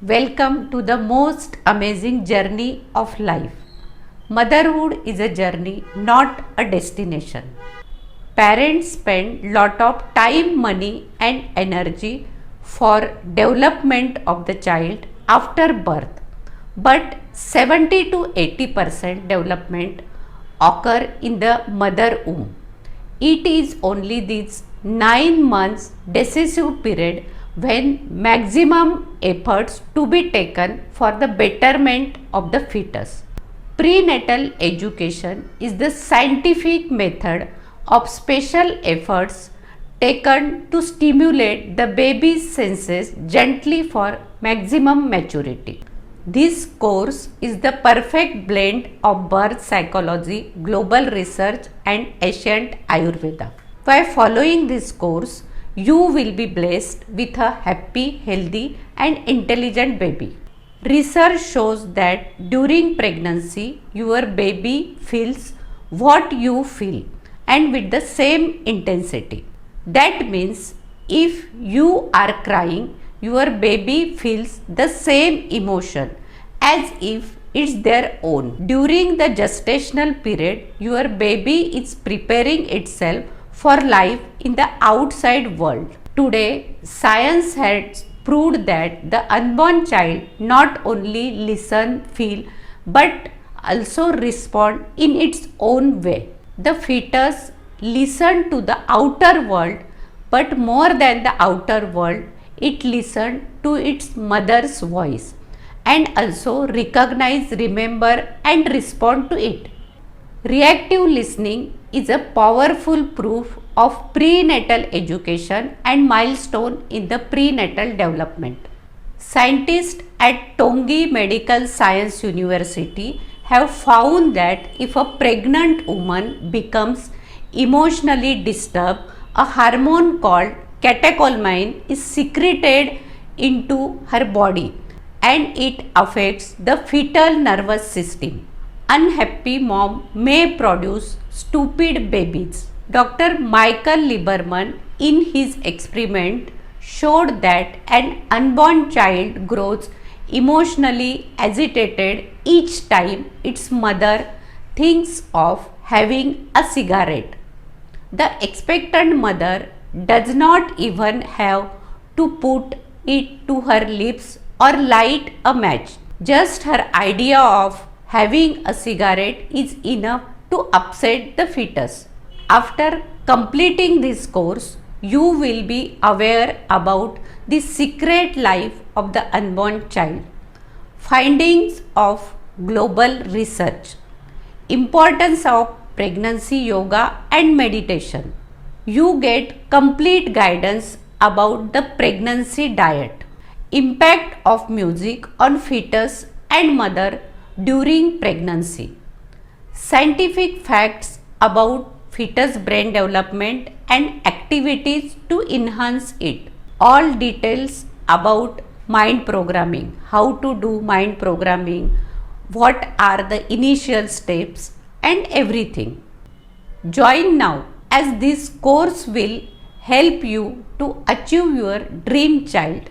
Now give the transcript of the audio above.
Welcome to the most amazing journey of life. Motherhood is a journey, not a destination. Parents spend lot of time, money and energy for development of the child after birth. But 70 to 80% development occur in the mother womb. It is only this 9 months decisive period when maximum efforts to be taken for the betterment of the fetus. Prenatal education is the scientific method of special efforts taken to stimulate the baby's senses gently for maximum maturity. This course is the perfect blend of birth psychology, global research and ancient Ayurveda. By following this course, you will be blessed with a happy, healthy and intelligent baby. Research shows that during pregnancy, your baby feels what you feel and with the same intensity. That means if you are crying, your baby feels the same emotion as if it's their own. During the gestational period, your baby is preparing itself for life in the outside world. Today, science has proved that the unborn child not only listen, feel, but also respond in its own way. The fetus listen to the outer world, but more than the outer world, it listen to its mother's voice and also recognize, remember and respond to it. Reactive listening is a powerful proof of prenatal education and milestone in the prenatal development. Scientists at Tongji Medical Science University have found that if a pregnant woman becomes emotionally disturbed, a hormone called catecholamine is secreted into her body and it affects the fetal nervous system. Unhappy mom may produce stupid babies. Dr. Michael Lieberman in his experiment showed that an unborn child grows emotionally agitated each time its mother thinks of having a cigarette. The expectant mother does not even have to put it to her lips or light a match. Just her idea of having a cigarette is enough to upset the fetus. After completing this course, you will be aware about the secret life of the unborn child. Findings of global research. Importance of pregnancy yoga and meditation. You get complete guidance about the pregnancy diet. Impact of music on fetus and mother during pregnancy. Scientific facts about fetus brain development and activities to enhance it. All details about mind programming, how to do mind programming, what are the initial steps and everything. Join now as this course will help you to achieve your dream child.